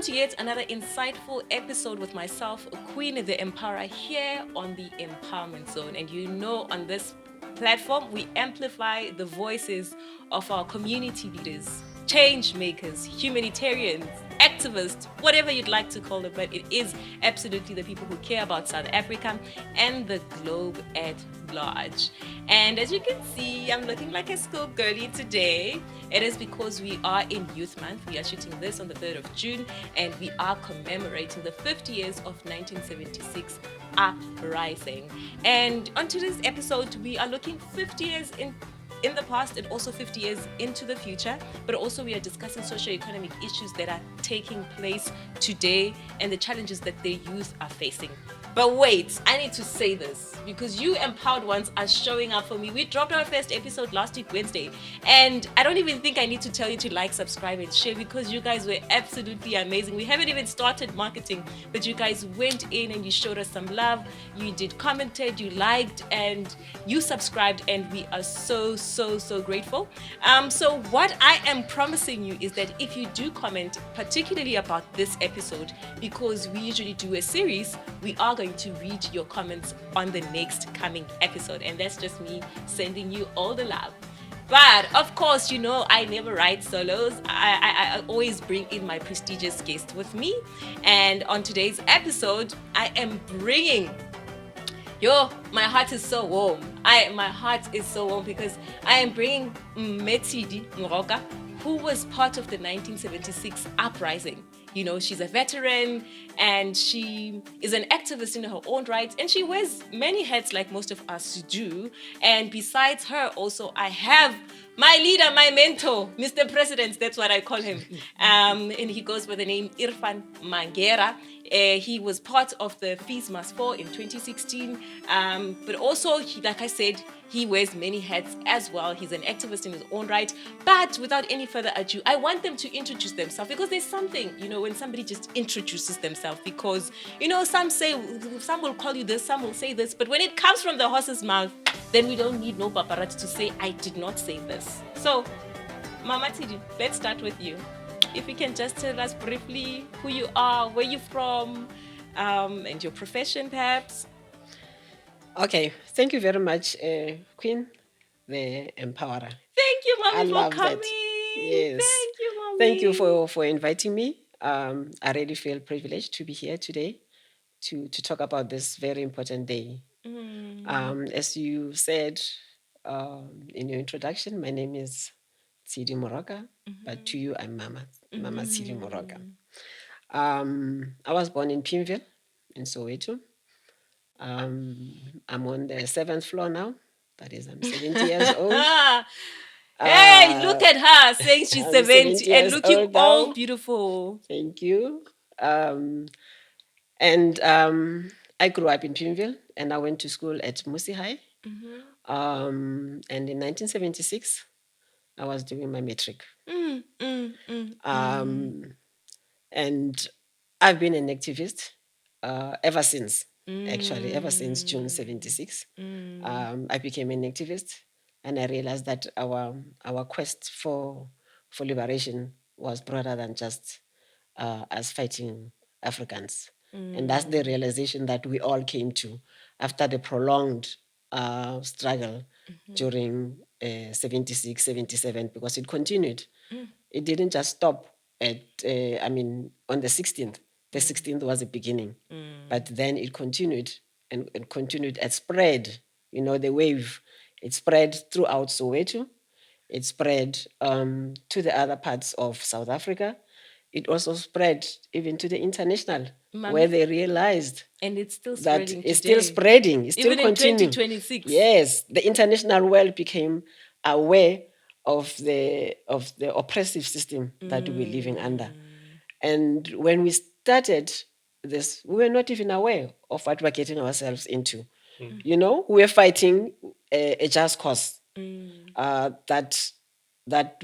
to yet another insightful episode with myself, Queen the Empower, here on the Empowerment Zone. And you know, on this platform, we amplify the voices of our community leaders, change makers, humanitarians, activists, whatever you'd like to call it, but it is absolutely the people who care about South Africa and the globe at large. And as you can see, I'm looking like a schoolgirlie today. It is because we are in Youth Month. We are shooting this on the 3rd of June, and we are commemorating the 50 years of 1976 Uprising. And on today's episode, we are looking 50 years in the past and also 50 years into the future, but also we are discussing socio-economic issues that are taking place today and the challenges that the youth are facing. But wait, I need to say this because you empowered ones are showing up for me. We dropped our first episode last week, Wednesday, and I don't even think I need to tell you to like, subscribe, and share because you guys were absolutely amazing. We haven't even started marketing, but you guys went in and you showed us some love. You did commented, you liked, and you subscribed, and we are so grateful. So what I am promising you is that if you do comment, particularly about this episode, because we usually do a series, we are going to read your comments on the next coming episode, and that's just me sending you all the love. But of course, you know, I never write solos. I always bring in my prestigious guest with me, and on today's episode, I am bringing my heart is so warm. My heart is so warm because I am bringing Matshidi Moroka, who was part of the 1976 uprising. You know, she's a veteran and she is an activist in her own right, and she wears many hats like most of us do. And besides her, also, I have my leader, my mentor, Mr. President, that's what I call him. And he goes by the name Irfaan Mangera. He was part of the Fees Must Fall in 2016. But also, like I said, he wears many hats as well. He's an activist in his own right. But without any further ado, I want them to introduce themselves because there's something, you know, when somebody just introduces themselves, because, you know, some will call you this, some will say this, but when it comes from the horse's mouth, then we don't need no paparazzi to say, I did not say this. So, Mama Tidi, let's start with you. If you can just tell us briefly who you are, where you're from, and your profession, perhaps. Okay, thank you very much, Queen, the Empowerer. Thank you, Mommy, for coming. Yes. Thank you, Mommy. Thank you for inviting me. I really feel privileged to be here today to talk about this very important day. As you said in your introduction, my name is Matshidi Moroka, but to you, I'm Mama Matshidi Moroka. I was born in Pimville, in Soweto. I'm on the 7th floor now. That is, I'm 70 years old. Hey, look at her saying she's 70 and looking all beautiful. Thank you. And I grew up in Pimville, and I went to school at Musi High. And in 1976, I was doing my matric. And I've been an activist ever since. Actually, ever since June 76, I became an activist, and I realized that our quest for liberation was broader than just us fighting Africans. And that's the realization that we all came to after the prolonged struggle during 76, 77, because it continued. It didn't just stop at, on the 16th. The 16th was the beginning, but then it continued and continued and spread. You know, the wave, it spread throughout Soweto. It spread to the other parts of South Africa. It also spread even to the international, where they realized and it's still that spreading it's today. still spreading. It's still even continuing. In 2026. Yes, the international world became aware of the oppressive system that we're living under. And when we started this, we were not even aware of what we're getting ourselves into. You know, we were fighting a just cause that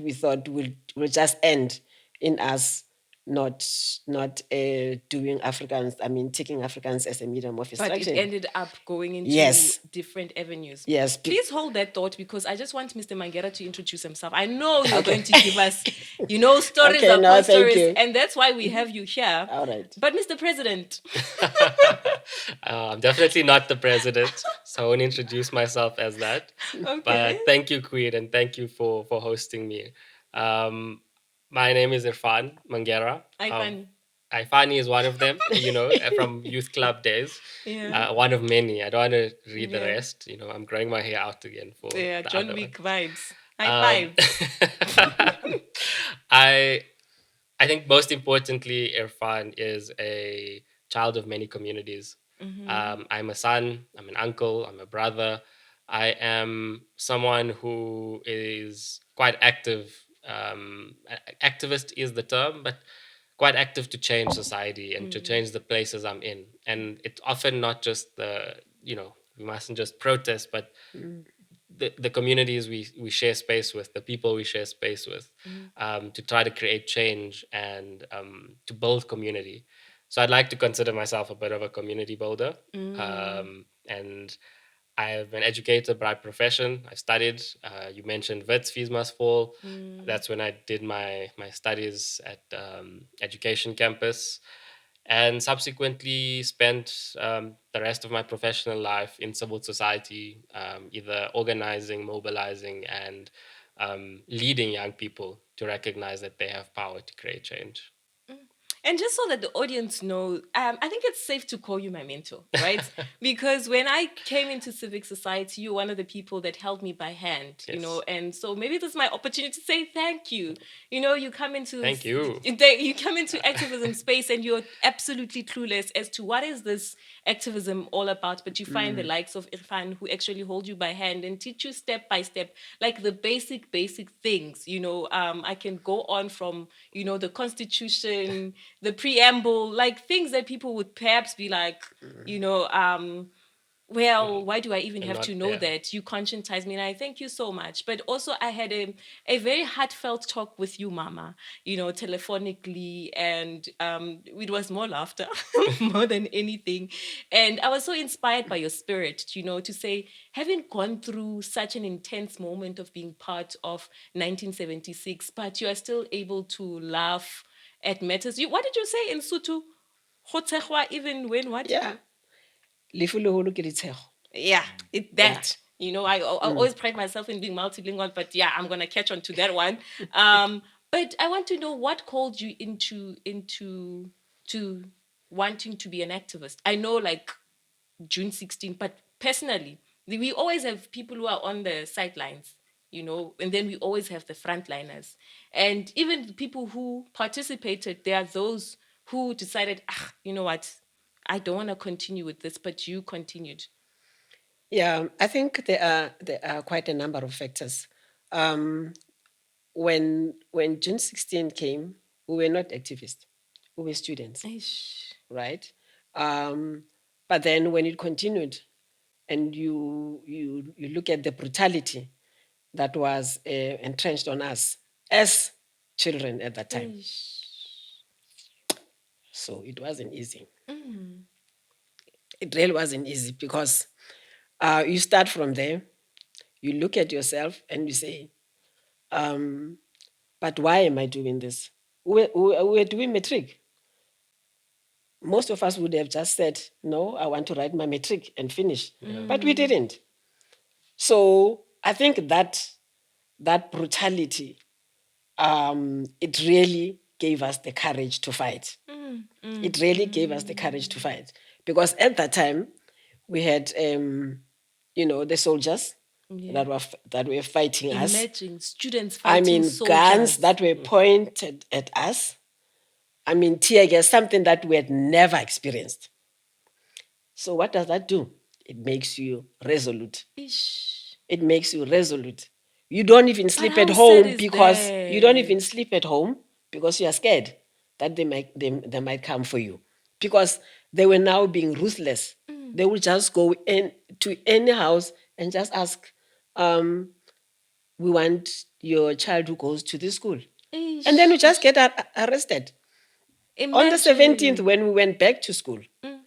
we thought will just end in us not doing Africans, taking Africans as a medium of But it instruction. ended up going into Yes. different avenues. Yes. Please hold that thought because I just want Mr. Mangera to introduce himself. I know you're going to give us, stories Okay, no, upon thank stories, you. and that's why we have you here. All right. But Mr. President, I'm definitely not the president, so I won't introduce myself as that. okay. But thank you, Queen, and thank you for hosting me. Um, my name is Irfaan Mangera. Irfaan. Irfani is one of them, from youth club days. Yeah. One of many. I don't want to read the Yeah. rest. I'm growing my hair out again for Yeah, the John other Wick ones. vibes. High five. I I think most importantly, Irfan is a child of many communities. I'm a son, I'm an uncle, I'm a brother. I am someone who is quite active. Activist is the term, but quite active to change society and to change the places I'm in. And it's often not just we mustn't just protest, but the communities we share space with, the people we share space with, to try to create change and to build community. So I'd like to consider myself a bit of a community builder. And I'm an educator by profession. I studied. You mentioned Wits fees must fall. That's when I did my studies at education campus, and subsequently spent the rest of my professional life in civil society, either organizing, mobilizing, and leading young people to recognize that they have power to create change. And just so that the audience know, I think it's safe to call you my mentor, right? Because when I came into civic society, you're one of the people that held me by hand, Yes. and so maybe this is my opportunity to say thank you. You come into Thank you. you come into activism space and you're absolutely clueless as to what is this activism all about, but you find the likes of Irfan who actually hold you by hand and teach you step by step, like the basic things. I can go on from the Constitution, the preamble, like things that people would perhaps be like, well, why do I even And have not to know there. that? You conscientize me, and I thank you so much. But also, I had a very heartfelt talk with you, Mama, telephonically, and it was more laughter more than anything. And I was so inspired by your spirit, to say, having gone through such an intense moment of being part of 1976, but you are still able to laugh at matters. What did you say in Sutu? Even when what? Yeah. Lefu leholo ke ditshego. Yeah, that. I always pride myself in being multilingual, but yeah, I'm gonna catch on to that one. But I want to know what called you into to wanting to be an activist. I know, like June 16th, but personally, we always have people who are on the sidelines, and then we always have the frontliners, and even the people who participated. There are those who decided, you know what, I don't want to continue with this, but you continued. Yeah, I think there are quite a number of factors. When June 16 came, we were not activists, we were students, Eish. right? But then when it continued, and you look at the brutality that was entrenched on us as children at that time, Eish. so it wasn't easy. It really wasn't easy because you start from there, you look at yourself and you say, but why am I doing this? We're doing matric. Most of us would have just said, no, I want to write my matric and finish. But we didn't. So I think that brutality, it really gave us the courage to fight. It really gave us the courage to fight. Because at that time, we had, the soldiers Yeah. that were fighting us. Imagine students fighting soldiers. Guns that were pointed at us. Tear gas, something that we had never experienced. So what does that do? It makes you resolute. Ish. It makes you resolute. You don't even sleep at how sad home is because you don't even that? sleep at home because you are scared that they might come for you. Because they were now being ruthless. They would just go in to any house and just ask, we want your child who goes to this school. Ish. And then you just get arrested. On the 17th, Imagine. when we went back to school, Mm.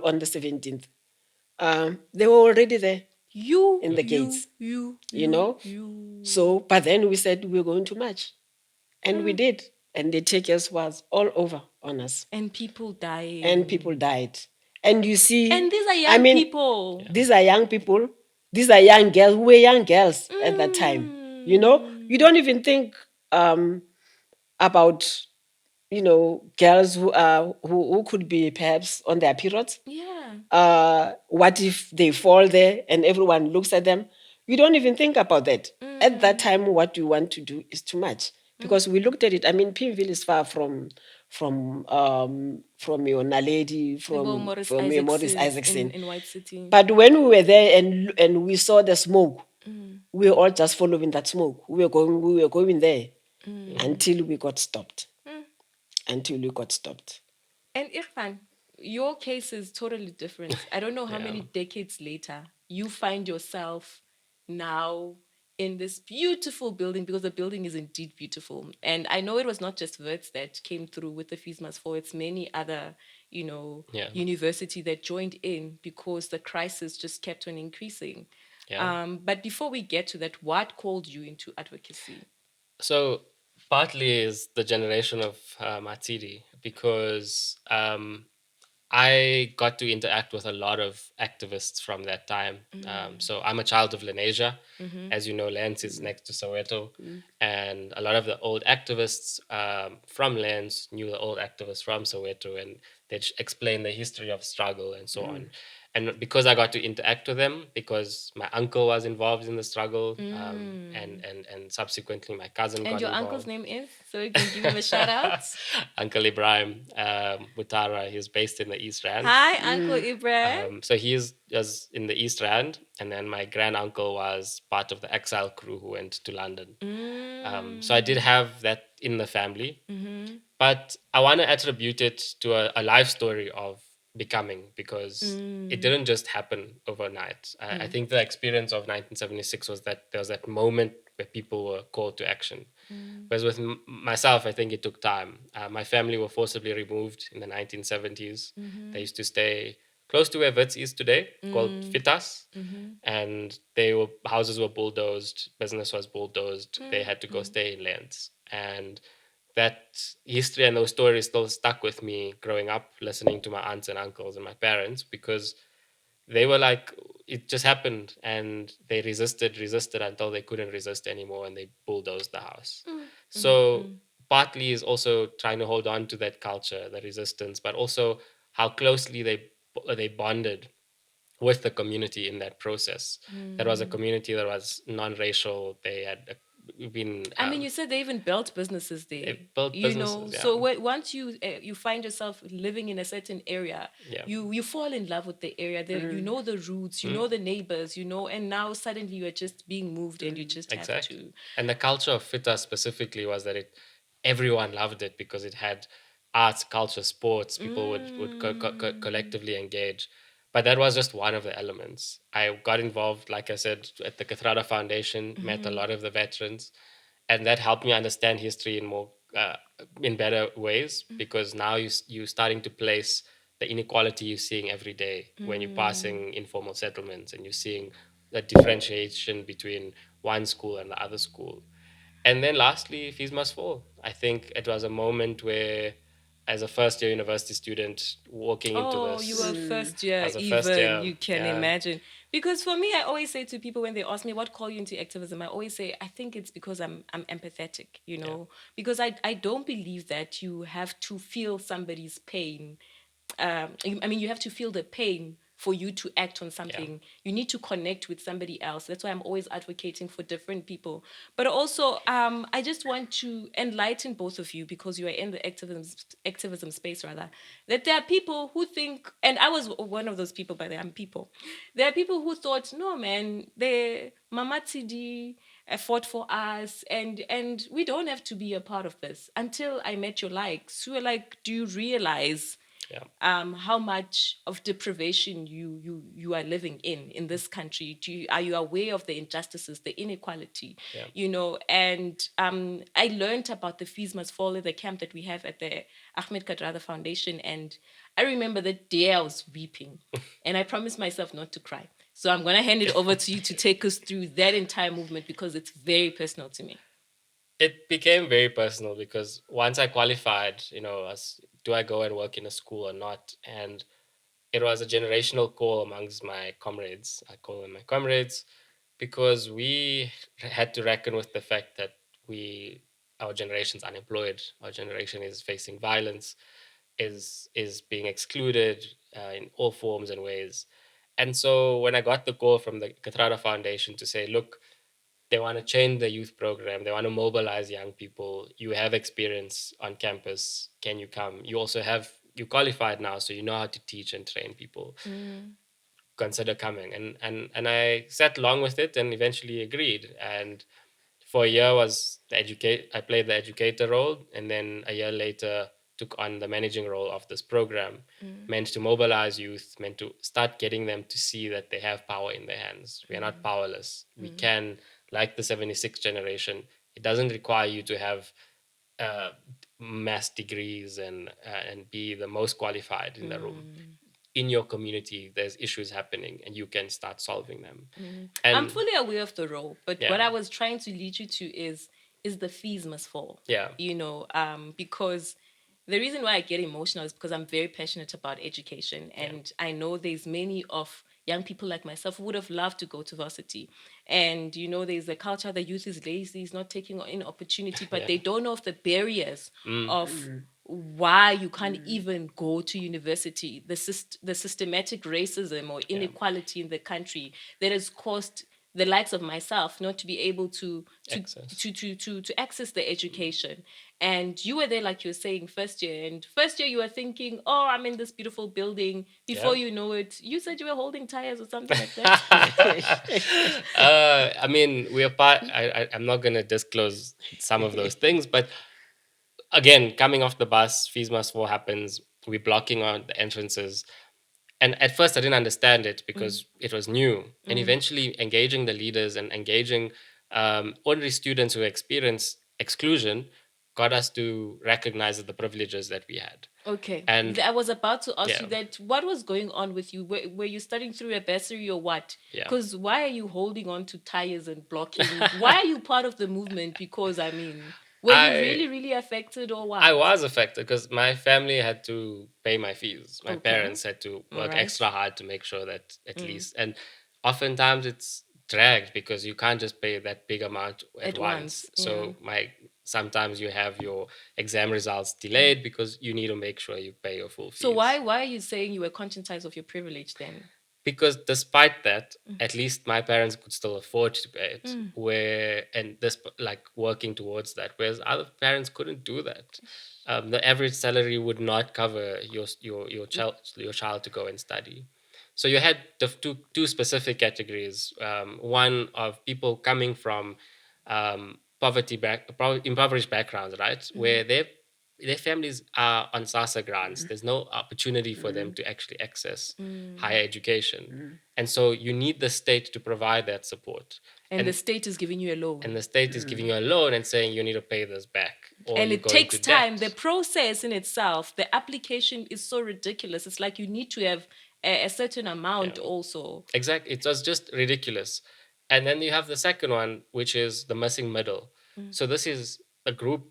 on the 17th, they were already there You, in the you, gates, you, you you, know. you. So, but then we said we were going to march. And we Mm. did. And the takers was all over on us. And people And people dying. died. And you And see, these are I young mean, people. Yeah. these are young people. These are young girls who were young girls at that time. You Mm. don't even think about, girls who could be perhaps on their periods. Yeah. What if they fall there and everyone looks at them? You don't even think about that. At that Mm. time, what you want to do is too much Mm. because we looked at it. I mean, Pimville is far from your Naledi, Nebo from Morris from your Morris Isaacson's Isaacson. in White City. But when we were there and we saw the smoke, Mm. we were all just following that smoke. We were going there Mm. until we got stopped. Mm. Until we got stopped. And Irfan, your case is totally different. I don't know how Yeah. many decades later you find yourself now in this beautiful building, because the building is indeed beautiful. And I know it was not just Wits that came through with the Fees Must Fall, it's many other, Yeah. university that joined in because the crisis just kept on increasing. Yeah. But before we get to that, what called you into advocacy? So partly is the generation of Matshidi because I got to interact with a lot of activists from that time. So I'm a child of Lenasia. Mm-hmm. As you know, Lens is Mm, next to Soweto. mm, And a lot of the old activists from Lens knew the old activists from Soweto, and they'd explain the history of struggle and so mm, on. And because I got to interact with them, because my uncle was involved in the struggle, Mm. and subsequently my cousin And got your uncle's involved. name is? So you can give him a shout out. Uncle Ibrahim Mutara, he's based in the East Rand. Hi, Uncle mm, Ibrahim. So he was in the East Rand, and then my grand uncle was part of the exile crew who went to London. So I did Mm. have that in the family, Mm-hmm. but I want to attribute it to a life story of becoming, because it Mm. didn't just happen overnight. I Mm. think the experience of 1976 was that there was that moment where people were called to action. Mm. Whereas with myself, I think it took time. My family were forcibly removed in the 1970s. They Mm-hmm. used to stay close to where Wits is today, called Mm. Fitas, Mm-hmm. and houses were bulldozed, business was bulldozed. They had to go Mm. stay in lands, and that history and those stories still stuck with me growing up, listening to my aunts and uncles and my parents, because they were like, it just happened, and they resisted until they couldn't resist anymore, and they bulldozed the house. Mm. Mm. So Mm. partly is also trying to hold on to that culture, the resistance, but also how closely they bonded with the community in that process. That was a Mm. community that was non-racial. They had been I mean, you said they even built businesses there, they built businesses. Yeah, So once you find yourself living in a certain area, yeah. you fall in love with the area. You mm, know the roots, you Mm. know the neighbors, and now suddenly you are just being moved, and you mm, just have Exactly. to. And the culture of Fita specifically was that everyone loved it because it had arts, culture, sports. People would Mm. collectively engage. But that was just one of the elements. I got involved, like I said, at the Kathrada Foundation, met a Mm-hmm. lot of the veterans, and that helped me understand history in better ways, because now you starting to place the inequality you're seeing every day when you're Mm. passing informal settlements, and you're seeing the differentiation between one school and the other school. And then lastly, fees must fall. I think it was a moment where, as a first year university student walking into Oh, you were this, mm, first year, as a first even, year, you can yeah, imagine. Because for me, I always say to people when they ask me what call you into activism, I always say I think it's because I'm empathetic, yeah, because I don't believe that you have to feel somebody's pain. I mean, you have to feel the pain for you to act on yeah, something. You need to connect with somebody else. That's why I'm always advocating for different people. But also, I just want to enlighten both of you, because you are in the activism space, rather, that there are people who think, and I was one of those people, but there are people. There are people who thought, no, man, the Mama TD fought for us, and we don't have to be a part of this. Until I met your likes, who were like, do you realize Yeah. how much of deprivation you are living in this country. Are you aware of the injustices, the inequality? Yeah. And I learned about the Fees Must Fall in the camp that we have at the Ahmed Kadrada Foundation, and I remember the day I was weeping, and I promised myself not to cry. So I'm gonna hand it over to you to take us through that entire movement because it's very personal to me. It became very personal because once I qualified, as do I go and work in a school or not? And it was a generational call amongst my comrades. I call them my comrades because we had to reckon with the fact that our generation's unemployed, our generation is facing violence, is being excluded in all forms and ways. And so when I got the call from the Katrada Foundation to say, look, they want to change the youth program, they want to mobilize young people, you have experience on campus, can you come? You qualified now, so you know how to teach and train people, consider coming. And I sat along with it and eventually agreed. And for a year I played the educator role, and then a year later took on the managing role of this program, meant to mobilize youth, meant to start getting them to see that they have power in their hands. We are not powerless. We can, like the 76 generation, it doesn't require you to have uh, mass degrees and be the most qualified in the room. In your community, there's issues happening, and you can start solving them. I'm And fully aware of the role, but what yeah, I was trying to lead you to is the fees must fall. yeah, Because the reason why I get emotional is because I'm very passionate about education, yeah, and I know there's many of young people like myself who would have loved to go to varsity. And there's a culture the youth is lazy, is not taking in opportunity, but yeah. they don't know of the barriers Mm, of why you can't even go to university, the systematic racism or yeah. inequality in the country that has caused the likes of myself not to be able Access. to access the education. And you were there, like you were saying, first year you were thinking, oh, I'm in this beautiful building. Yeah. Before you know it, you said you were holding tires or something like that. I mean, we are part. I'm not going to disclose some of those things, but again, coming off the bus, fees must fall happens. We're blocking on the entrances, and at first I didn't understand it because it was new. And eventually, engaging the leaders and engaging ordinary students who experience exclusion got us to recognize the privileges that we had. Okay. And I was about to ask yeah, you that. What was going on with you? Were you studying through a bursary or what? yeah. Because why are you holding on to tires and blocking? Why are you part of the movement? Because, I mean, were you I really, really affected or I what? was affected because my family had to pay my fees. My Okay. parents had to All work right. extra hard to make sure that at least, and oftentimes it's dragged because you can't just pay that big amount at At once. once. Yeah. So sometimes you have your exam results delayed because you need to make sure you pay your full So fees. why are you saying you were conscientized of your privilege then? Because despite that, at least my parents could still afford to pay it, where and this like working towards that, whereas other parents couldn't do that. The average salary would not cover your child to go and study. So you had the two specific categories. One of people coming from impoverished backgrounds, right, where their families are on SASA grants. There's no opportunity for them to actually access higher education. And so you need the state to provide that support. And the And state is giving you a and loan. the state is giving you a loan and saying you need to pay this back or And you it go into takes time. debt. The process in itself, the application is so ridiculous. It's like you need to have a certain amount Yeah. also. Exactly. It was just ridiculous. And then you have the second one, which is the missing middle. So this is a group,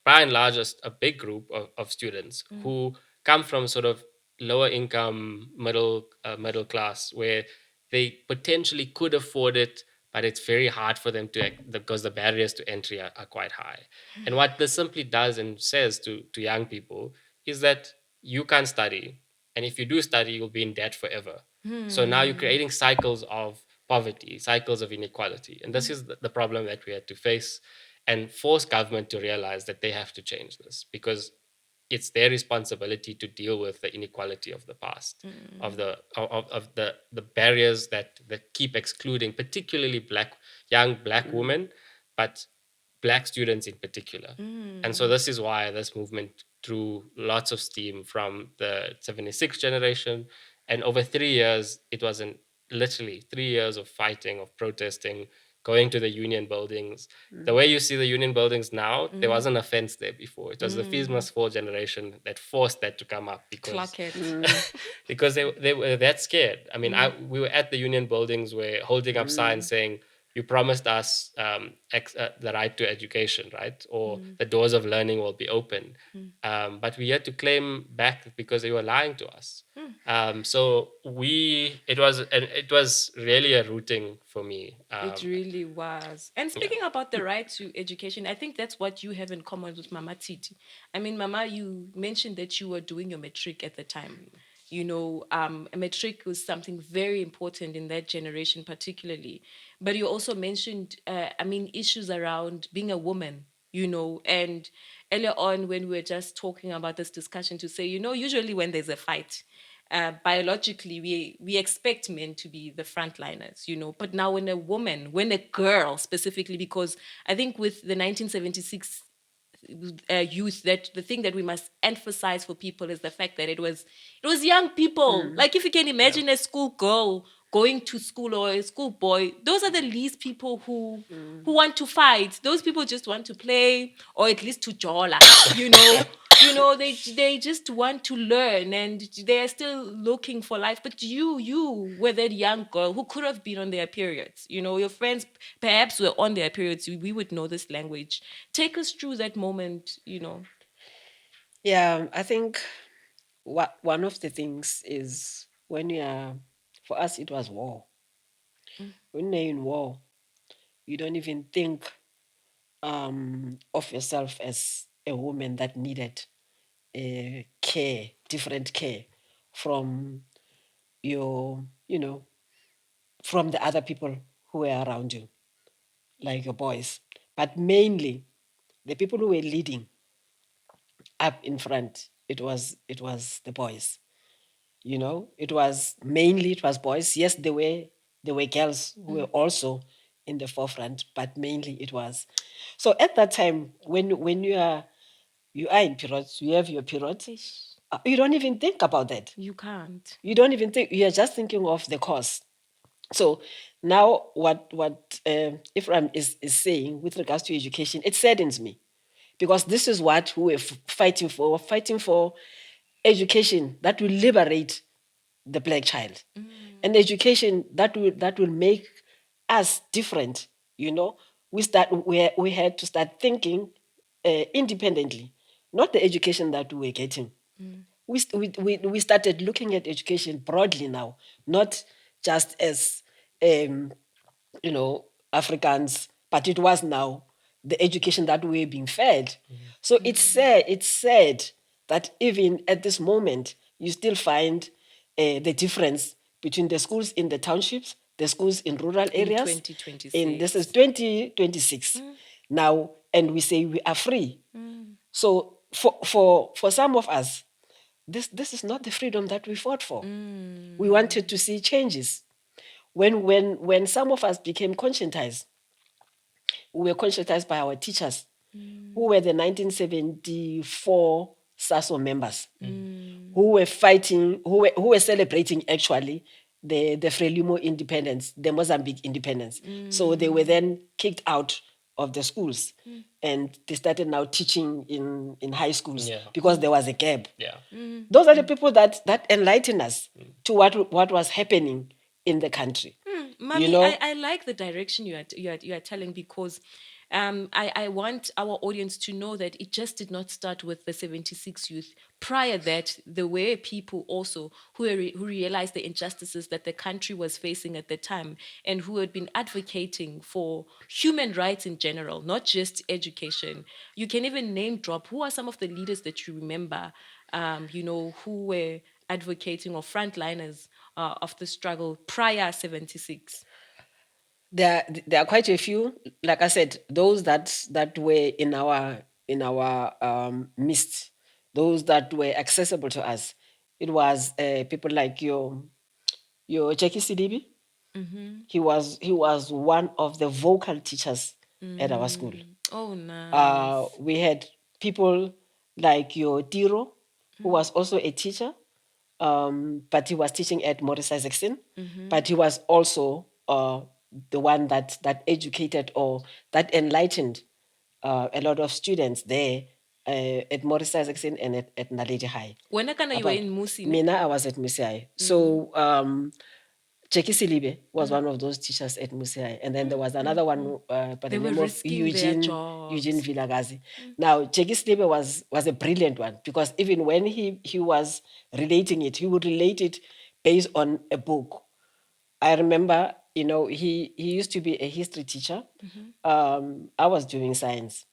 by and large, a big group of students who come from sort of lower income, middle class, where they potentially could afford it, but it's very hard for them because the barriers to entry are quite high. And what this simply does and says to young people is that you can't study, and if you do study, you'll be in debt forever. So now you're creating cycles of poverty, cycles of inequality. And this is the problem that we had to face and force government to realize that they have to change this because it's their responsibility to deal with the inequality of the past, of the barriers that keep excluding, particularly young black women, but black students in particular. And so this is why this movement through lots of steam from the 76 generation. And over 3 years, it was literally 3 years of fighting, of protesting, going to the union buildings. The way you see the union buildings now, there wasn't a fence there before. It was the fees must fall generation that forced that to come up because Clock it. because they were that scared. I mean, we were at the union buildings, we're holding up signs saying, "You promised us the right to education, right? Or the doors of learning will be open." But we had to claim back because they were lying to us. So it was really a rooting for me. It really was. And Yeah. speaking about the right to education, I think that's what you have in common with Mama Titi. I mean, Mama, you mentioned that you were doing your matric at the time. You know, a matric was something very important in that generation, particularly. But you also mentioned, I mean, issues around being a woman, you know, and earlier on when we were just talking about this discussion to say, you know, usually when there's a fight, biologically we expect men to be the frontliners, you know, but now when a girl specifically, because I think with the 1976 youth, that the thing that we must emphasize for people is the fact that it was young people. Like if you can imagine a school girl going to school or a school boy, those are the least people who want to fight. Those people just want to play or at least to jola, you know. They just want to learn and they're still looking for life. But you were that young girl who could have been on their periods. You know, your friends perhaps were on their periods. We would know this language. Take us through that moment, you know. Yeah, I think one of the things is when you are, for us, it was war. When you're in war, you don't even think of yourself as a woman that needed care, different care from your, from the other people who were around you, like your boys. But mainly, the people who were leading up in front, it was the boys. It was boys. Yes, there were girls who were also in the forefront, but mainly it was. So at that time, when you are in periods, you have your period, you don't even think about that. You can't. You don't even think, you're just thinking of the cause. So now what Ephraim is saying with regards to education, it saddens me, because this is what we were fighting for. We're fighting for education that will liberate the black child, an education that will make us different. We had to start thinking independently, not the education that we were getting. We started looking at education broadly now, not just as um, Africans, but it was now the education that we were being fed. So it's sad that even at this moment, you still find the difference between the schools in the townships, the schools in rural In areas. In this is 2026. 2026 now, and we say we are free. So for some of us, this is not the freedom that we fought for. We wanted to see changes. When some of us became conscientized, we were conscientized by our teachers, who were the 1974 SASO members, who were fighting, who were celebrating actually the Frelimo independence, the Mozambique independence. So they were then kicked out of the schools, and they started now teaching in high schools. Yeah. Because there was a gap. Yeah. Those are the people that enlighten us to what was happening in the country. Mommy, I like the direction you are telling, because I want our audience to know that it just did not start with the 76 youth. Prior that, there were people also who realized the injustices that the country was facing at the time, and who had been advocating for human rights in general, not just education. You can even name drop who are some of the leaders that you remember, who were advocating or frontliners of the struggle prior 76. There are quite a few. Like I said, those that were in our midst, those that were accessible to us. It was people like your Jackie CDB. He was one of the vocal teachers at our school. Oh, nice. We had people like your Tiro, who was also a teacher, but he was teaching at Morris Isaacson, but he was also the one that educated or that enlightened a lot of students there at Morris Isaacson and at Naledi High. When you were About in Musi, ne? Mina, I was at Musi High. So Jackie Silibe was one of those teachers at Musi High. And then there was another one by They the were name of risking their jobs. Eugene Villagazi. Now, Jackie Silibe was a brilliant one because even when he was relating it, he would relate it based on a book. I remember, he used to be a history teacher. I was doing science.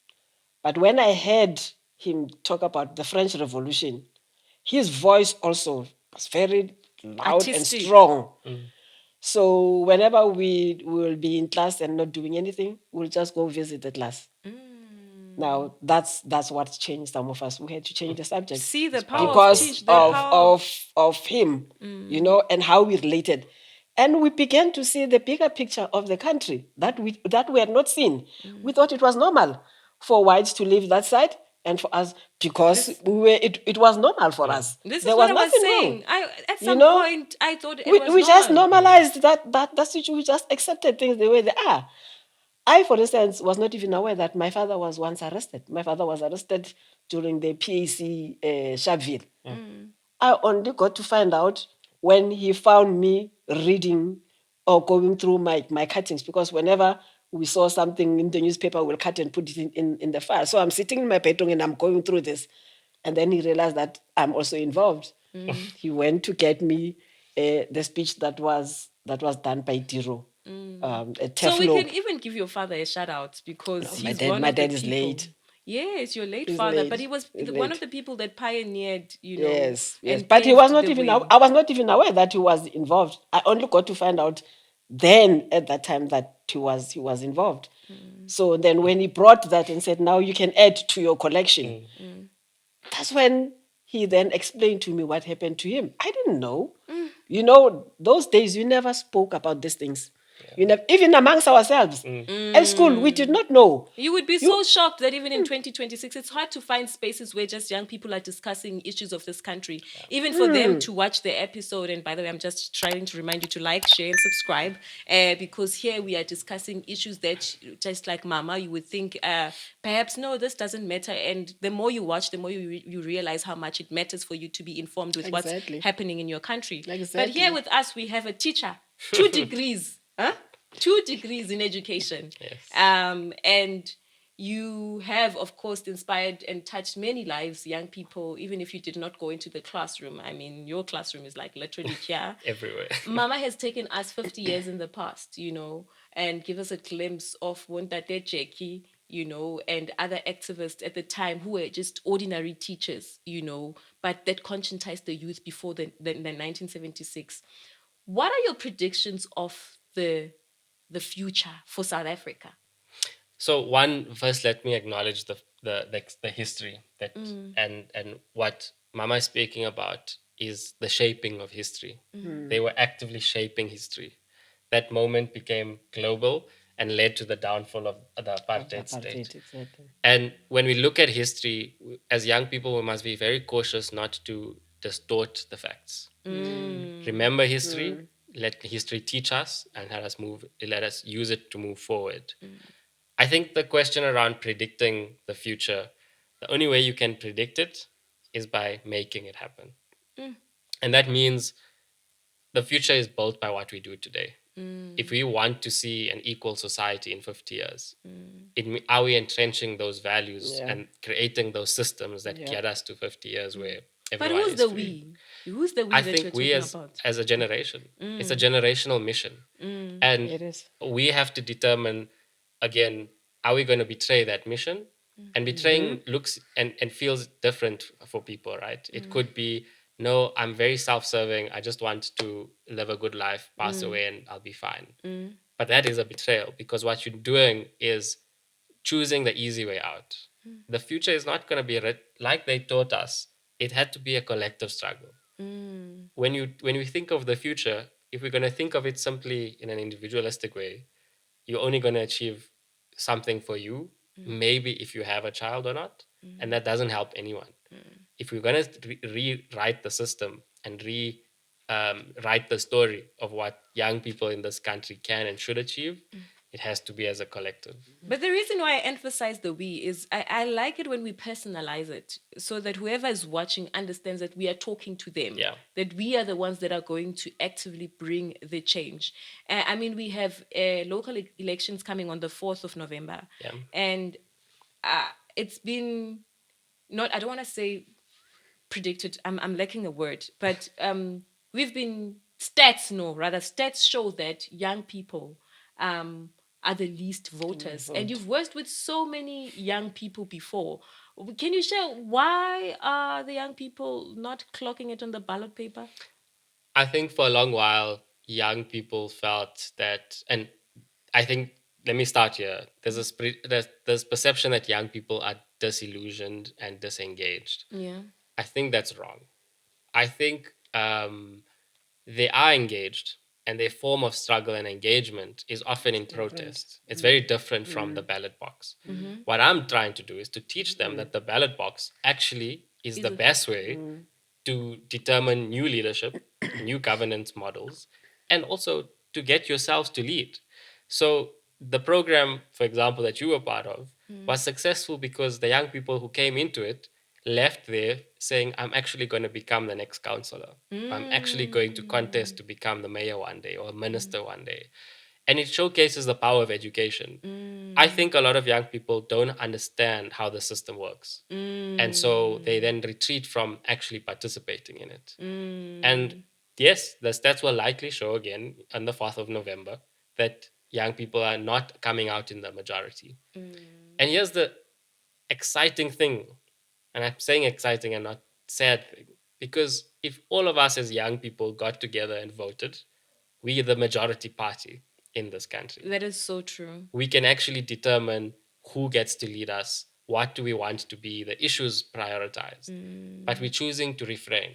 But when I heard him talk about the French Revolution, his voice also was very loud and Artistic. strong. So whenever we will be in class and not doing anything, we'll just go visit the class. Now that's what changed some of us. We had to change the subject. See the power of because teach, the power of him, and how we related. And we began to see the bigger picture of the country that we had not seen. We thought it was normal for whites to live that side and for us because it was normal for us. This There is what was I was nothing saying. wrong. At some point I thought it was We just normal. normalized that situation. We just accepted things the way they are. I, for instance, was not even aware that my father was once arrested. My father was arrested during the PAC Sharpeville. I only got to find out when he found me reading or going through my cuttings, because whenever we saw something in the newspaper, we'll cut and put it in the file. So I'm sitting in my bedroom and I'm going through this. And then he realized that I'm also involved. He went to get me the speech that was done by Tiro. So we can even give your father a shout out because my he's dad- one my of the dad is people. late. Yes, your late He's father, late. but he was He's one of late. the people that pioneered, Yes. and But he was paved not the even. way. I was not even aware that he was involved. I only got to find out then at that time that he was involved. So then when he brought that and said, "Now you can add to your collection," that's when he then explained to me what happened to him. I didn't know. Those days you never spoke about these things. You never, even amongst ourselves. At school, we did not know. You would be so shocked that even in 2026, it's hard to find spaces where just young people are discussing issues of this country. Even for them to watch the episode. And by the way, I'm just trying to remind you to like, share, and subscribe, because here we are discussing issues that, just like Mama, you would think perhaps no, this doesn't matter. And the more you watch, the more you realize how much it matters for you to be informed with Exactly. what's happening in your country. But Exactly. here with us, we have a teacher, 2 degrees. Huh? 2 degrees in education. Yes. And you have, of course, inspired and touched many lives, young people, even if you did not go into the classroom. I mean, your classroom is like literally here. Everywhere. Mama has taken us 50 years in the past, and give us a glimpse of Wontate Jackie, and other activists at the time who were just ordinary teachers, but that conscientized the youth before the 1976. What are your predictions of the future for South Africa? So first, let me acknowledge the history that and what Mama is speaking about is the shaping of history. They were actively shaping history. That moment became global and led to the downfall of the apartheid state. Exactly. And when we look at history, as young people, we must be very cautious not to distort the facts. Remember history, let history teach us, and let us use it to move forward. I think the question around predicting the future, the only way you can predict it is by making it happen. And that means the future is built by what we do today. If we want to see an equal society in 50 years, are we entrenching those values and creating those systems that get us to 50 years where But everyone who's is the free? we? Who's the we I that think you're we talking about? as a generation, it's a generational mission. And It is. we have to determine, again, are we going to betray that mission? And betraying looks and feels different for people, right? It could be, no, I'm very self-serving. I just want to live a good life, pass away, and I'll be fine. But that is a betrayal, because what you're doing is choosing the easy way out. The future is not going to be like they taught us. It had to be a collective struggle. When you think of the future, if we're going to think of it simply in an individualistic way, you're only going to achieve something for you, maybe if you have a child or not. and that doesn't help anyone. If we're going to rewrite the system and write the story of what young people in this country can and should achieve, it has to be as a collective. But the reason why I emphasize the we is I like it when we personalize it so that whoever is watching understands that we are talking to them, Yeah. that we are the ones that are going to actively bring the change. I mean, we have local elections coming on the 4th of November. Yeah. And it's been not, I don't want to say predicted, I'm lacking a word, but we've been stats show that young people are the least voters, and you've worked with so many young people before. Can you share why are the young people not clocking it on the ballot paper? I think for a long while, young people felt that, and I think, let me start here. There's perception that young people are disillusioned and disengaged. Yeah. I think that's wrong. I think they are engaged, and their form of struggle and engagement is often in protest. It's very different from the ballot box. What I'm trying to do is to teach them that the ballot box actually is the best way to determine new leadership, new governance models, and also to get yourselves to lead. So the program, for example, that you were part of was successful because the young people who came into it left there saying, I'm actually going to become the next counselor. I'm actually going to contest to become the mayor one day or minister one day. And it showcases the power of education. I think a lot of young people don't understand how the system works. And so they then retreat from actually participating in it. And yes, the stats will likely show again on the 4th of November that young people are not coming out in the majority. And here's the exciting thing, and I'm saying exciting and not sad thing, because if all of us as young people got together and voted, we are the majority party in this country. That is so true. We can actually determine who gets to lead us, what do we want to be, the issues prioritized. But we're choosing to refrain.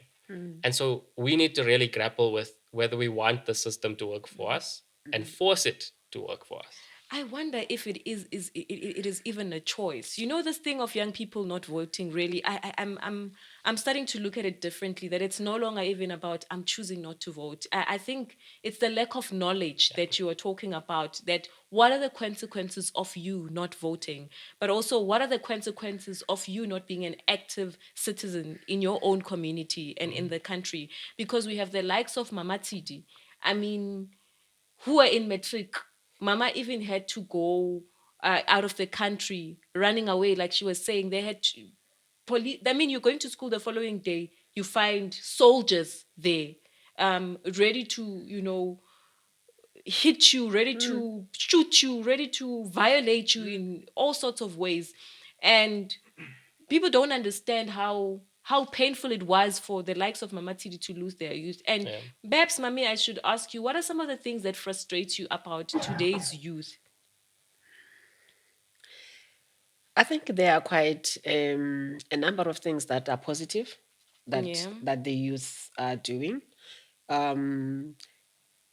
And so we need to really grapple with whether we want the system to work for us and force it to work for us. I wonder if it is even a choice. You know, this thing of young people not voting. Really, I'm starting to look at it differently. That it's no longer even about I'm choosing not to vote. I think it's the lack of knowledge that you are talking about. That what are the consequences of you not voting, but also what are the consequences of you not being an active citizen in your own community and in the country? Because we have the likes of Matshidi. I mean, who are in matric. Mama even had to go out of the country, running away, like she was saying. They had to, police. I mean, you're going to school the following day, you find soldiers there, ready to, hit you, ready to shoot you, ready to violate you in all sorts of ways. And people don't understand how painful it was for the likes of Mama Tidi to lose their youth. And perhaps, Mami, I should ask you, what are some of the things that frustrate you about today's youth? I think there are quite a number of things that are positive that Yeah. that the youth are doing. Um,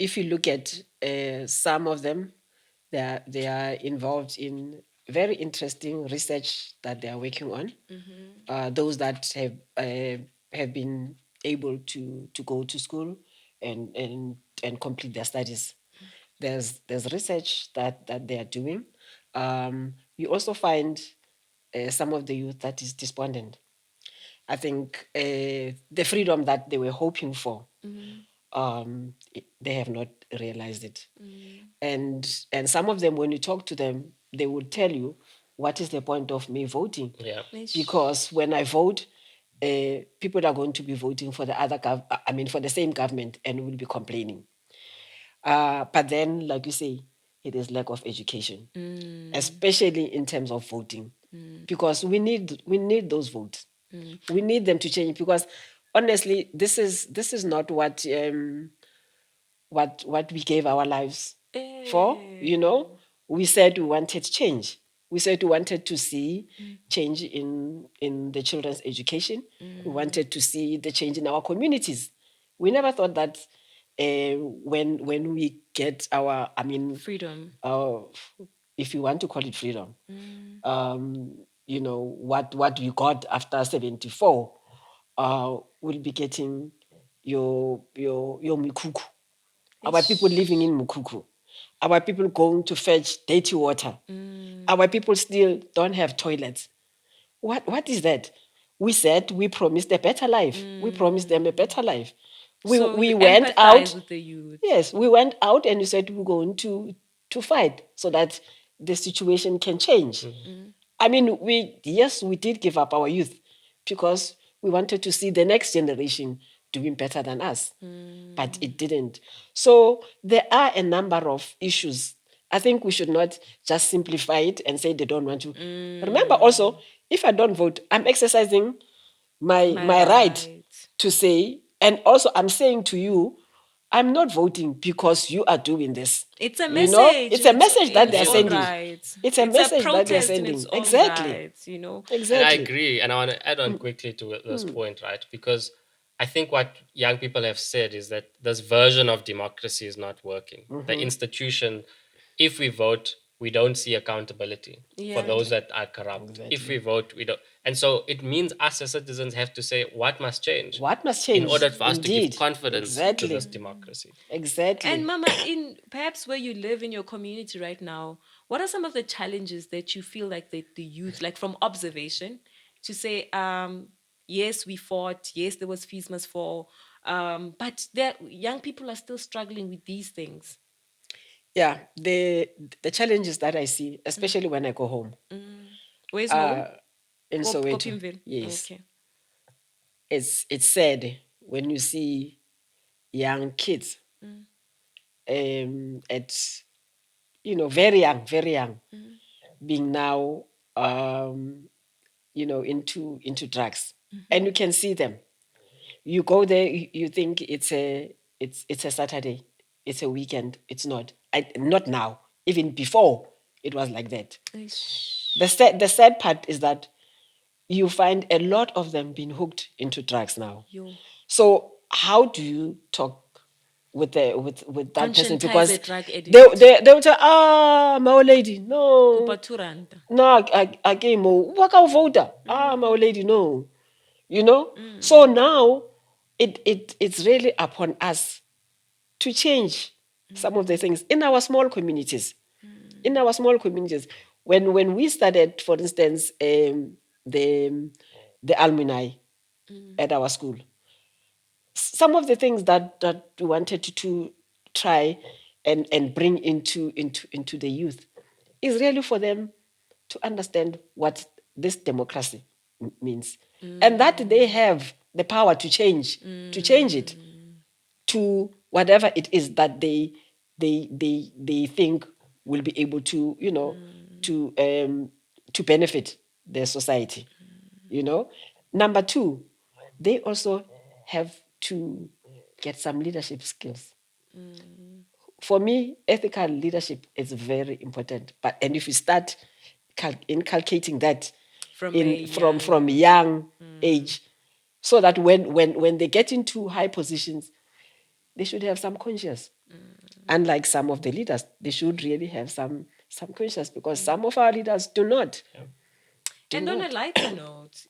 if you look at some of them, they are involved in very interesting research that they are working on. Those that have been able to go to school and complete their studies. There's research that they are doing. You also find some of the youth that is despondent. I think the freedom that they were hoping for, they have not realized it. And some of them, when you talk to them, they will tell you, what is the point of me voting? Yeah. Because when I vote, people are going to be voting for for the same government and will be complaining. But then, like you say, it is lack of education, especially in terms of voting, because we need those votes. We need them to change, because honestly, this is not what we gave our lives for. We said we wanted change. We said we wanted to see change in the children's education. We wanted to see the change in our communities. We never thought that when we get freedom. if you want to call it freedom, what we got after 74, we'll be getting your Mikuku. Our people living in Mukuku. Our people going to fetch dirty water. Our people still don't have toilets. What is that? We said we promised a better life. We promised them a better life. So We you went empathize out. with the youth. Yes, we went out and we said we're going to fight so that the situation can change. I mean, we did give up our youth because we wanted to see the next generation doing better than us, but it didn't. So there are a number of issues. I think we should not just simplify it and say they don't want to. Remember also, if I don't vote, I'm exercising my right to say, and also I'm saying to you, I'm not voting because you are doing this. It's a You know, message it's in a its message that in its they're own sending. right. It's a It's a message that they're protest in its sending. own Exactly. right, you know. And I Exactly. agree, and I want to add on quickly to this point, right? Because I think what young people have said is that this version of democracy is not working. The institution, if we vote, we don't see accountability for Yeah. those that are corrupt. If we vote, we don't. And so it means us as citizens have to say what must change What must in change? order for us to give Indeed. confidence to Exactly. this democracy. Exactly. And Mama, in perhaps where you live in your community right now, what are some of the challenges that you feel like the youth, like from observation, to say, yes, we fought, yes, there was fees must fall, but there young people are still struggling with these things. Yeah, the challenges that I see, especially when I go home, Where's home? in Soweto, Kopimville. yes, Okay. it's sad when you see young kids, at very young, being now into drugs, and you can see them. You go there, you think it's a Saturday, it's a weekend. It's not. Not now. Even before, it was like that. The sad part is that you find a lot of them being hooked into drugs now. Yo. So how do you talk with that person? Conscientize Because a drug addict. they will say, my old lady, no, Kupa 2 rand. no, I came, waka voter, my old lady, no, So now it's really upon us to change some of the things in our small communities. In our small communities, when we started, for instance, the alumni at our school, some of the things that we wanted to try and bring into the youth is really for them to understand what this democracy means, and that they have the power to change it to whatever it is that they think will be able to to benefit their society. Number two, they also have to get some leadership skills. For me, ethical leadership is very important. And if you start inculcating that From from young age, so that when they get into high positions, they should have some conscience. Unlike some of the leaders, they should really have some conscience, because some of our leaders do not. And on a lighter note,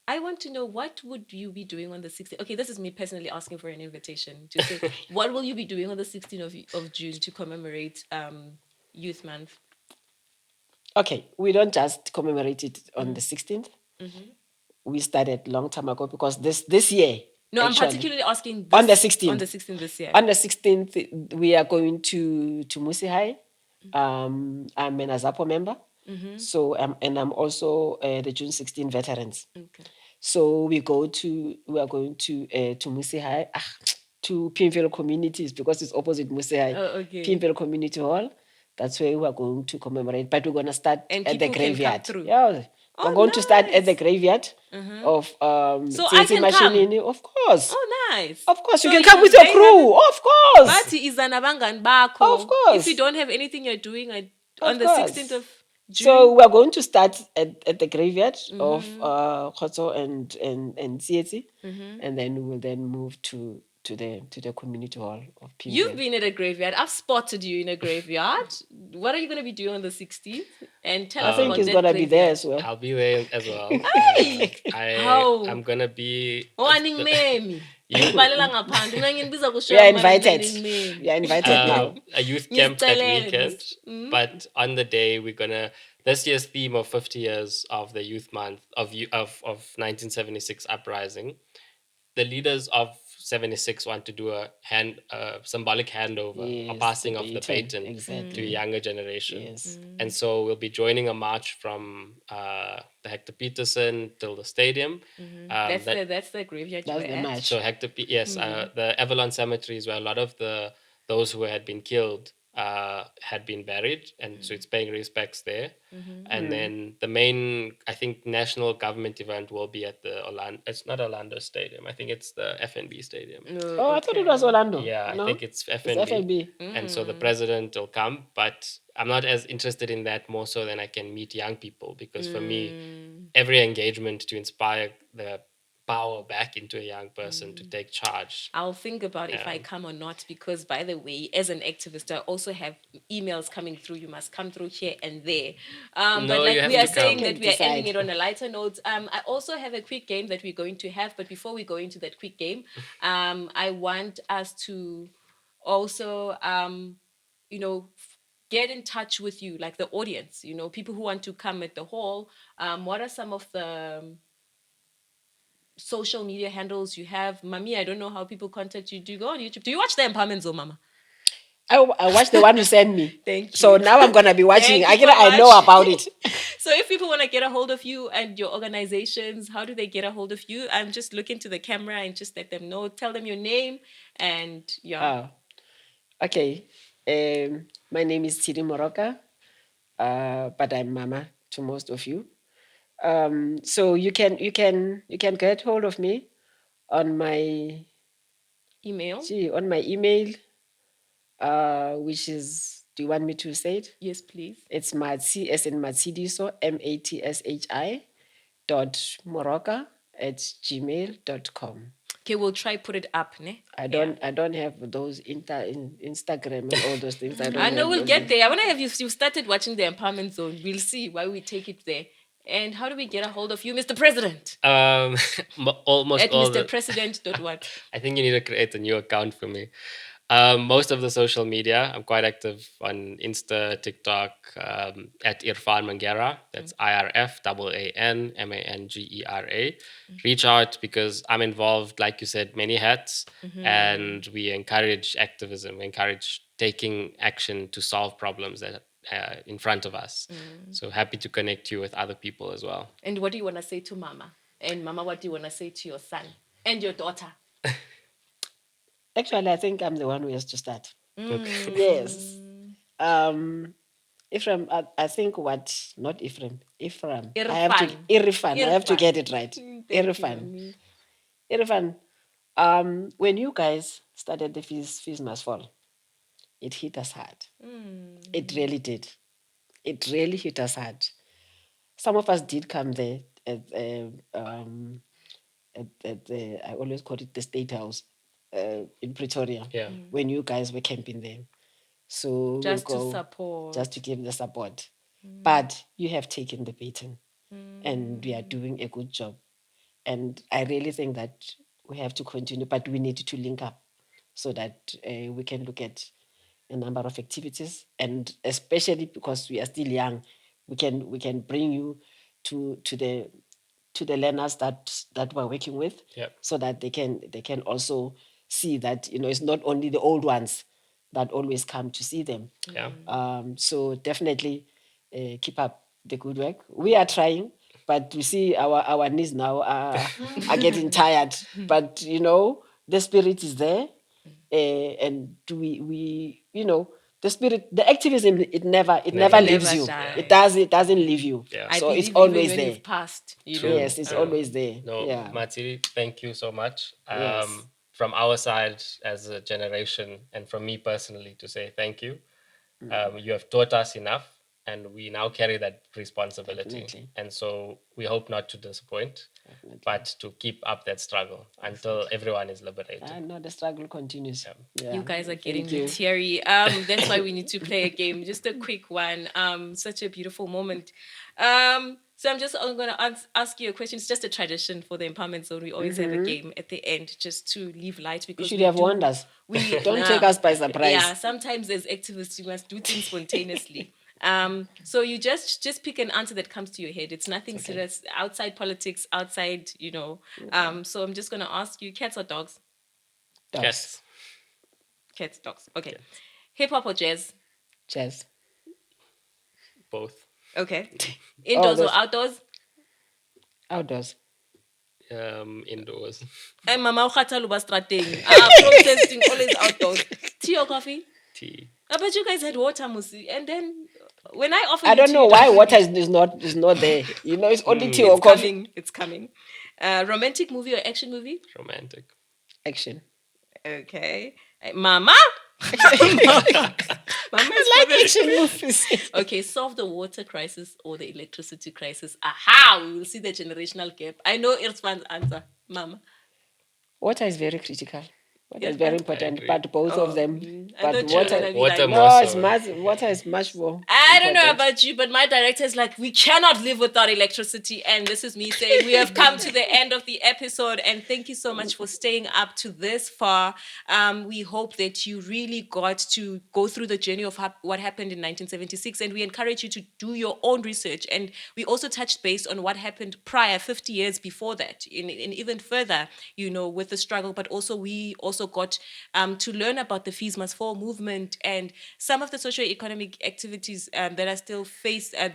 I want to know, what would you be doing on the 16th? Okay, this is me personally asking for an invitation to say, what will you be doing on the 16th of June to commemorate Youth Month? Okay, we don't just commemorate it on the 16th. We started long time ago, because this year. No, I'm actually, particularly asking this, on the 16th. On the 16th this year. On the 16th, we are going to Musi High. I'm an Azapo member. So and I'm also the June 16 veterans. Okay. So we are going to Musi High, to Pinville Communities, because it's opposite Musi High. Oh, okay. Pinville Community Hall. That's where we are going to commemorate. But we're going to start And at the people can come graveyard. through. Yeah. Oh, We're going to start at the nice. graveyard of So I can come? Mashinini. Of course. Oh, nice. Of course, you So can come with your crew. Of course. Party is an abangan bako. Of course. If you don't have anything you're doing on Of the course. 16th of June. So we're going to start at the graveyard of Khotso and Tsietsi, and then we will then move to to the community hall of You've Pimville. been at a graveyard. I've spotted you in a graveyard. What are you going to be doing on the 16th? And tell I us think about he's that gonna be there graveyard. as well. I'll be there as well. Hey! How? I'm gonna be Owangimemi. you Ngibhalela ngaphandle. Mina ngibiza kusho We are mara invited. ngingingimemi. We are invited now. a youth camp that Ngizicelele weekend. nje. But on the day we're gonna this year's theme of 50 years of the youth month of 1976 uprising. The leaders of 76 want to do a symbolic handover, a Yes, passing of the baton, baton to a exactly. younger generation. Yes. And so we'll be joining a march from the Hector Peterson till the stadium. That's the graveyard you That's were the at. match. So the Avalon cemetery is where a lot of those who had been killed had been buried, and so it's paying respects there. And then the main, I think, national government event will be at the Orlando. It's not Orlando Stadium. I think it's the FNB Stadium. Oh, I thought it was Orlando. Yeah, No? I think it's It's FNB. FNB. And so the president will come, but I'm not as interested in that more so than I can meet young people, because for me, every engagement to inspire the power back into a young person to take charge. I'll think about if I come or not, because, by the way, as an activist, I also have emails coming through. You must come through here and there. No, But like you have we are to saying come. that we are ending Decide. it on a lighter note. I also have a quick game that we're going to have. But before we go into that quick game, I want us to also, get in touch with you, like the audience, people who want to come at the hall. What are some of the social media handles you have? Mami, I don't know how people contact you. Do you go on YouTube? Do you watch the Empowerment Zone, Mama? I watched the one you sent me. Thank you. So now I'm gonna be watching. Thank you I so know much. about it. So if people want to get a hold of you and your organizations, how do they get a hold of you? I'm just looking to the camera and just let them know. Tell them your name and Oh, okay. My name is Tidi Moroka, but I'm Mama to most of you. So you can get hold of me on my email. on my email, which is, do you want me to say it? Yes, please. It's Matsi, as in Matshidi, so MATSHI .moroka@gmail.com. Okay, we'll try put it up, ne? I don't have those Instagram and all those things. I don't I know have we'll those get things. there. I wonder if you started watching the Empowerment Zone. We'll see why we take it there. And how do we get a hold of you, Mr. President? Almost At all Mr. President. What? I think you need to create a new account for me. Most of the social media, I'm quite active on Insta, TikTok, at Irfaan Mangera. That's IRFAANMANGERA. Reach out, because I'm involved, like you said, many hats, and we encourage activism. We encourage taking action to solve problems that in front of us. So happy to connect you with other people as well. And what do you want to say to Mama? And Mama, what do you want to say to your son and your daughter? Actually, I think I'm the one who has to start. Okay. Yes. Ephraim, I think not Ephraim. Ephraim. Irfaan. I have to get it right. Irfaan. Irfaan. When you guys started the fees must fall, it hit us hard. It really did. It really hit us hard. Some of us did come there at the, I always call it the State House in Pretoria. Yeah. When you guys were camping there. So Just we'll to go support. just to give the support. But you have taken the baton and we are doing a good job. And I really think that we have to continue, but we need to link up so that we can look at a number of activities, and especially because we are still young, we can bring you to the learners that we're working with, Yep. so that they can also see that it's not only the old ones that always come to see them. Yeah. So definitely keep up the good work. We are trying, but we see our knees now are getting tired. But the spirit is there, and we the spirit, the activism, it never leaves you. dies. It doesn't leave you. Yeah. I So it's believe always even when there. you've passed, Yes, it's always there. No, Yeah. Matshidi, thank you so much. Yes. From our side as a generation, and from me personally, to say thank you. You have taught us enough, and we now carry that responsibility. Definitely. And so we hope not to disappoint. Definitely. but to keep up that struggle until everyone is liberated. I know the struggle continues. Yeah. Yeah. You guys are getting Thank me you. teary. That's why we need to play a game. Just a quick one. Such a beautiful moment. So I'm gonna ask you a question. It's just a tradition for the empowerment zone. We always have a game at the end just to leave light You because should we have do. warned us. We Don't take us by surprise. Yeah, sometimes as activists you must do things spontaneously. So you just pick an answer that comes to your head. It's nothing Okay. serious outside politics, outside. So I'm just gonna ask you: cats or dogs? Dogs. Cats. Cats, dogs. Okay. Cats. Hip hop or jazz? Jazz. Both. Okay. Oh, Indoors or those outdoors? outdoors. Indoors. And mama o kgatha lo ba strateng. Protesting always outdoors. Tea or coffee? Tea. I bet you guys had water, Musi. And then when I offer I you don't tea, know you why give water me- is not there. It's only tea Mm. or It's coffee. coming. It's coming. Romantic movie or action movie? Romantic. Action. Okay. Mama? Mama is I for like the- action movies. Okay, solve the water crisis or the electricity crisis. Aha! We will see the generational gap. I know Irfan's answer. Mama. Water is very critical. Water is Irfan? very I important, agree. but both of Oh, them. I But thought you were water, gonna be Water like, more no, it's so. much. Water is much more. I don't know important. about you, but my director is like, we cannot live without electricity. And this is me saying, we have come to the end of the episode. And thank you so much for staying up to this far. We hope that you really got to go through the journey of what happened in 1976. And we encourage you to do your own research. And we also touched base on what happened prior, 50 years before that, in even further, with the struggle. But also, we also got to learn about the Fees Must Fall movement and some of the socio-economic activities that are still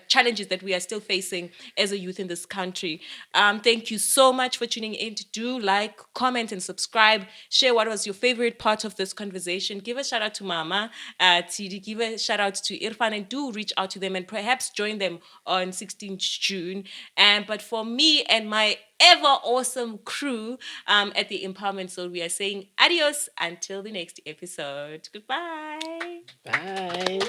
challenges that we are still facing as a youth in this country. Thank you so much for tuning in. Do like, comment, and subscribe. Share what was your favorite part of this conversation. Give a shout out to Mama Tidi. Give a shout out to Irfan, and do reach out to them and perhaps join them on 16th June. But for me and my ever awesome crew at the Empowerment Zone, we are saying adios until the next episode. Goodbye. Bye.